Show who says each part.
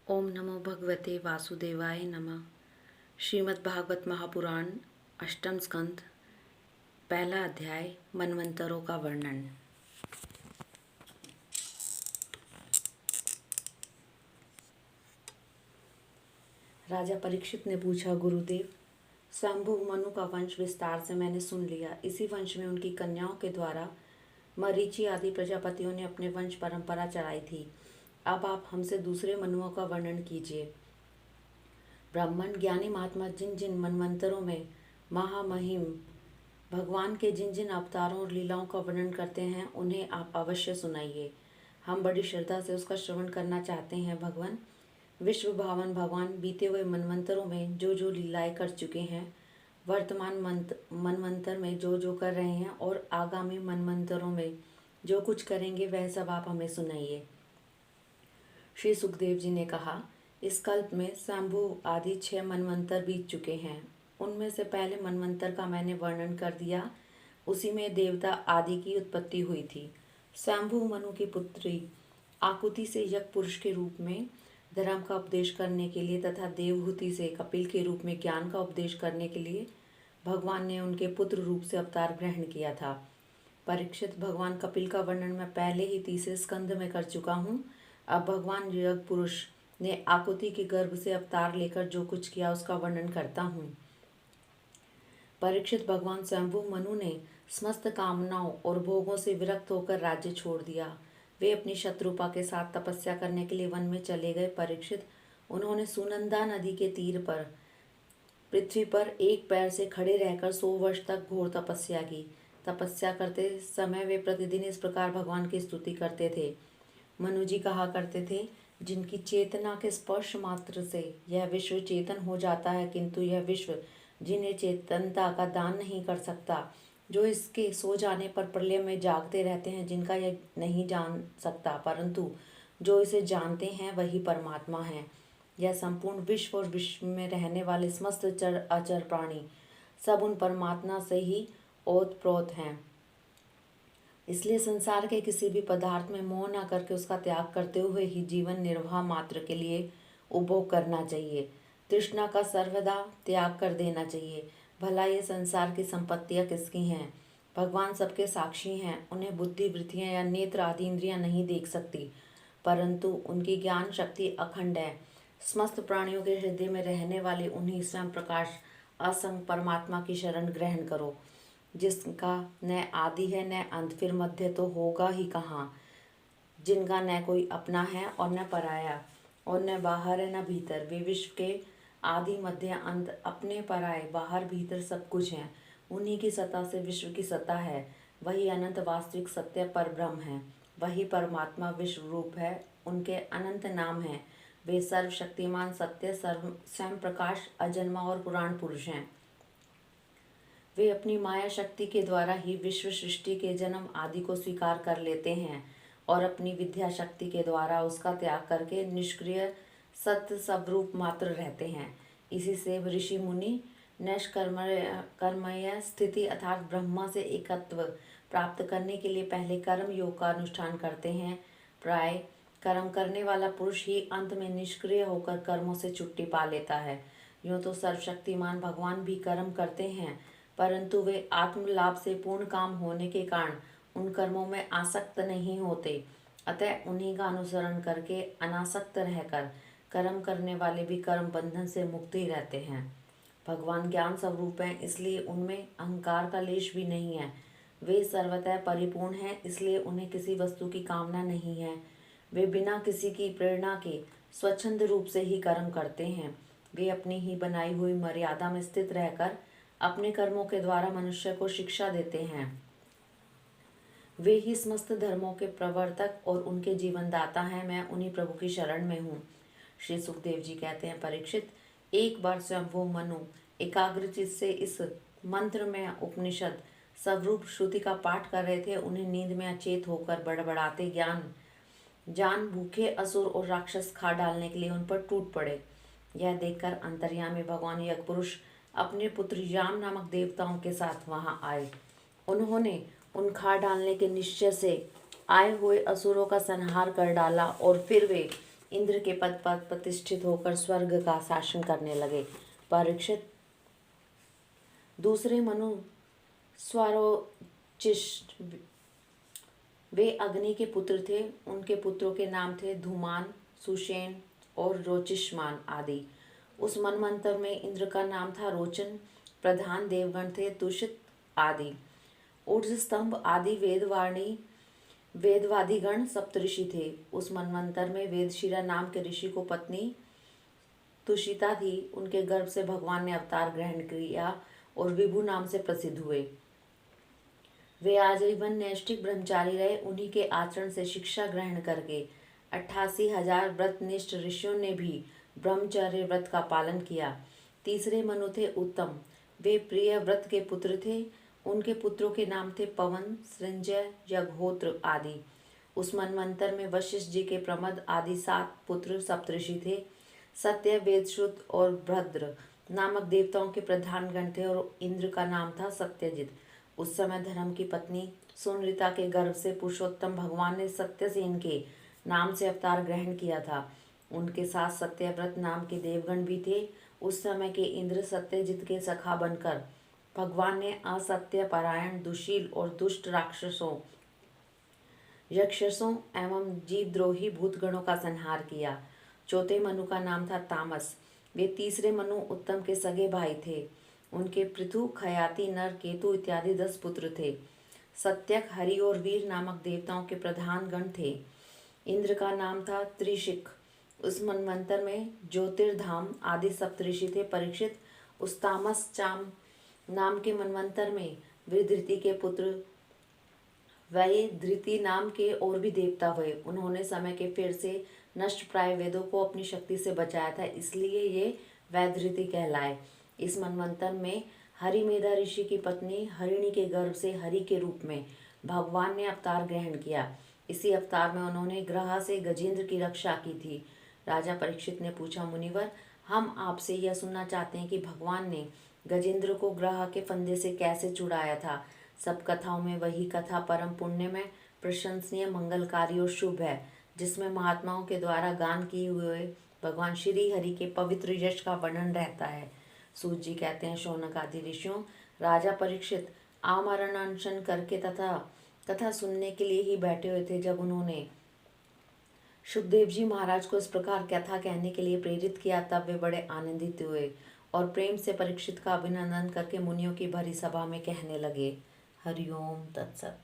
Speaker 1: ओम नमो भगवते वासुदेवाय नमः। श्रीमद् भागवत महापुराण अष्टम स्कंद पहला अध्याय मनवंतरों का वर्णन। राजा परीक्षित ने पूछा, गुरुदेव, स्वयंभू मनु का वंश विस्तार से मैंने सुन लिया। इसी वंश में उनकी कन्याओं के द्वारा मरीचि आदि प्रजापतियों ने अपने वंश परंपरा चलाई थी। अब आप हमसे दूसरे मनुओं का वर्णन कीजिए। ब्राह्मण ज्ञानी महात्मा जिन जिन मनवंतरों में महामहिम भगवान के जिन जिन अवतारों और लीलाओं का वर्णन करते हैं, उन्हें आप अवश्य सुनाइए। हम बड़ी श्रद्धा से उसका श्रवण करना चाहते हैं। भगवान विश्व भावन भगवान बीते हुए मनवंतरों में जो जो लीलाएं कर चुके हैं, वर्तमान मनवंतर में जो जो कर रहे हैं और आगामी मनवंतरों में जो कुछ करेंगे, वह सब आप हमें सुनाइए। श्री सुखदेव जी ने कहा, इस कल्प में शंभु आदि 6 मनवंतर बीत चुके हैं। उनमें से पहले मनवंतर का मैंने वर्णन कर दिया। उसी में देवता आदि की उत्पत्ति हुई थी। शंभु मनु की पुत्री आकुति से यज्ञ पुरुष के रूप में धर्म का उपदेश करने के लिए तथा देवहूति से कपिल के रूप में ज्ञान का उपदेश करने के लिए भगवान ने उनके पुत्र रूप से अवतार ग्रहण किया था। परीक्षित, भगवान कपिल का वर्णन मैं पहले ही तीसरे स्कंद में कर चुका हूँ। अब भगवान यज्ञ पुरुष ने आकुति के गर्भ से अवतार लेकर जो कुछ किया उसका वर्णन करता हूँ। परीक्षित, भगवान स्वयंभू मनु ने समस्त कामनाओं और भोगों से विरक्त होकर राज्य छोड़ दिया। वे अपनी शत्रुपा के साथ तपस्या करने के लिए वन में चले गए। परीक्षित, उन्होंने सुनंदा नदी के तीर पर पृथ्वी पर एक पैर से खड़े रहकर 100 वर्ष तक घोर तपस्या की। तपस्या करते समय वे प्रतिदिन इस प्रकार भगवान की स्तुति करते थे। मनु जी कहा करते थे, जिनकी चेतना के स्पर्श मात्र से यह विश्व चेतन हो जाता है, किंतु यह विश्व जिन्हें चेतनता का दान नहीं कर सकता, जो इसके सो जाने पर प्रलय में जागते रहते हैं, जिनका यह नहीं जान सकता, परंतु जो इसे जानते हैं वही परमात्मा है। यह संपूर्ण विश्व और विश्व में रहने वाले समस्त चर अचर प्राणी सब उन परमात्मा से ही ओतप्रोत हैं। इसलिए संसार के किसी भी पदार्थ में मोह न करके उसका त्याग करते हुए ही जीवन निर्वाह मात्र के लिए उपभोग करना चाहिए। तृष्णा का सर्वदा त्याग कर देना चाहिए। भला ये संसार की संपत्तियां किसकी हैं? भगवान सबके साक्षी हैं। उन्हें बुद्धि, वृत्तियां या नेत्र आदि इंद्रियां नहीं देख सकती, परंतु उनकी ज्ञान शक्ति अखंड है। समस्त प्राणियों के हृदय में रहने वाले उन्हीं स्वयं प्रकाश असंग परमात्मा की शरण ग्रहण करो, जिसका न आदि है न अंत, फिर मध्य तो होगा ही कहाँ। जिनका न कोई अपना है और न पराया, और न बाहर है न भीतर। वे विश्व के आदि मध्य अंत, अपने पराये बाहर भीतर सब कुछ हैं। उन्हीं की सत्ता से विश्व की सत्ता है। वही अनंत वास्तविक सत्य पर ब्रह्म है। वही परमात्मा विश्व रूप है। उनके अनंत नाम हैं। वे सर्वशक्तिमान, सत्य, सर्व स्वयं प्रकाश, अजन्मा और पुराण पुरुष हैं। वे अपनी माया शक्ति के द्वारा ही विश्व सृष्टि के जन्म आदि को स्वीकार कर लेते हैं और अपनी विद्या शक्ति के द्वारा उसका त्याग करके निष्क्रिय सत्य स्वरूप मात्र रहते हैं। इसी से ऋषि मुनि कर्मय स्थिति अर्थात ब्रह्मा से एकत्व प्राप्त करने के लिए पहले कर्म योग का अनुष्ठान करते हैं। प्राय कर्म करने वाला पुरुष ही अंत में निष्क्रिय होकर कर्मों से छुट्टी पा लेता है। यूँ तो सर्वशक्तिमान भगवान भी कर्म करते हैं, परंतु वे आत्मलाभ से पूर्ण काम होने के कारण उन कर्मों में आसक्त नहीं होते। अतः उन्हीं का अनुसरण करके अनासक्त रहकर कर्म करने वाले भी कर्म बंधन से मुक्त ही रहते हैं। भगवान ज्ञान स्वरूप हैं, इसलिए उनमें अहंकार का लेश भी नहीं है। वे सर्वतः परिपूर्ण हैं, इसलिए उन्हें किसी वस्तु की कामना नहीं है। वे बिना किसी की प्रेरणा के स्वच्छंद रूप से ही कर्म करते हैं। वे अपनी ही बनाई हुई मर्यादा में स्थित रहकर अपने कर्मों के द्वारा मनुष्य को शिक्षा देते हैं। वे ही समस्त धर्मों के प्रवर्तक और उनके जीवनदाता हैं। मैं उन्हीं प्रभु की शरण में हूँ। श्री सुखदेव जी कहते हैं, परीक्षित, एक बार स्वयंभू मनु एकाग्रचित से इस मंत्र में उपनिषद स्वरूप श्रुति का पाठ कर रहे थे। उन्हें नींद में अचेत होकर बड़बड़ाते जान भूखे असुर और राक्षस खा डालने के लिए उन पर टूट पड़े। यह देखकर अंतर्यामी भगवान यज्ञ पुरुष अपने पुत्र याम नामक देवताओं के साथ वहां आए। उन्होंने उन खा डालने के निश्चय से आए हुए असुरों का संहार कर डाला और फिर वे इंद्र के पद पर प्रतिष्ठित होकर स्वर्ग का शासन करने लगे। परीक्षित, दूसरे मनु स्वारोचिष्ट, वे अग्नि के पुत्र थे। उनके पुत्रों के नाम थे धूमान, सुषेण और रोचिष्मान आदि। उस मनवंतर में इंद्र का नाम था रोचन। प्रधान देवगण थे तुषित आदि। ऊर्ज स्तंभ आदि वेदवादिगण सप्तऋषि थे। उस मनवंतर में वेदशिरा नाम के ऋषि को पत्नी तुषिता थी। उनके गर्भ से भगवान ने अवतार ग्रहण किया और विभु नाम से प्रसिद्ध हुए। वे आजीवन नैष्ठिक ब्रह्मचारी रहे। उन्हीं के आचरण से शिक्षा ग्रहण करके 88,000 व्रतनिष्ठ ऋषियों ने भी ब्रह्मचर्य व्रत का पालन किया। तीसरे मनु थे उत्तम। वे प्रिय व्रत के पुत्र थे। उनके पुत्रों के नाम थे पवन, सृंजय, यज्ञहोत्र आदि। उस मनवंतर में वशिष्ठ जी के प्रमद आदि 7 पुत्र सप्तऋषि थे। सत्य, वेदश्रुत और भद्र नामक देवताओं के प्रधान गण थे और इंद्र का नाम था सत्यजित। उस समय धर्म की पत्नी सुनृता के गर्भ से पुरुषोत्तम भगवान ने सत्यसेन के नाम से अवतार ग्रहण किया था। उनके साथ सत्यव्रत नाम के देवगण भी थे। उस समय के इंद्र सत्यजित के सखा बनकर भगवान ने असत्य परायण, दुशील और दुष्ट राक्षसों, यक्षसों एवं जीवद्रोही भूतगणों का संहार किया। चौथे मनु का नाम था तामस। वे तीसरे मनु उत्तम के सगे भाई थे। उनके पृथु, खयाति, नर, केतु इत्यादि 10 पुत्र थे। सत्यक, हरि और वीर नामक देवताओं के प्रधान गण थे। इंद्र का नाम था त्रिशिख। उस मनवंतर में ज्योतिर्धाम आदि सप्तऋषि थे। परीक्षित, उस तामस चाम नाम के मनवंतर में विधृति के पुत्र वै धृति नाम के और भी देवता हुए। उन्होंने समय के फेर से नष्ट प्राय वेदों को अपनी शक्ति से बचाया था, इसलिए ये वैधृति कहलाए। इस मनवंतर में हरिमेधा ऋषि की पत्नी हरिणी के गर्भ से हरि के रूप में भगवान ने अवतार ग्रहण किया। इसी अवतार में उन्होंने ग्रह से गजेंद्र की रक्षा की थी। राजा परीक्षित ने पूछा, मुनिवर, हम आपसे यह सुनना चाहते हैं कि भगवान ने गजेंद्र को ग्रह के फंदे से कैसे छुड़ाया था। सब कथाओं में वही कथा परम पुण्य में प्रशंसनीय, मंगलकारी और शुभ है, जिसमें महात्माओं के द्वारा गान किए हुए भगवान श्री हरि के पवित्र यश का वर्णन रहता है। सूत जी कहते हैं, शौनक आदि ऋषियों, राजा परीक्षित आमरण अनशन करके तथा कथा सुनने के लिए ही बैठे हुए थे। जब उन्होंने सुखदेव जी महाराज को इस प्रकार कथा कहने के लिए प्रेरित किया, तब वे बड़े आनंदित हुए और प्रेम से परीक्षित का अभिनंदन करके मुनियों की भरी सभा में कहने लगे, हरिओम तत्सत।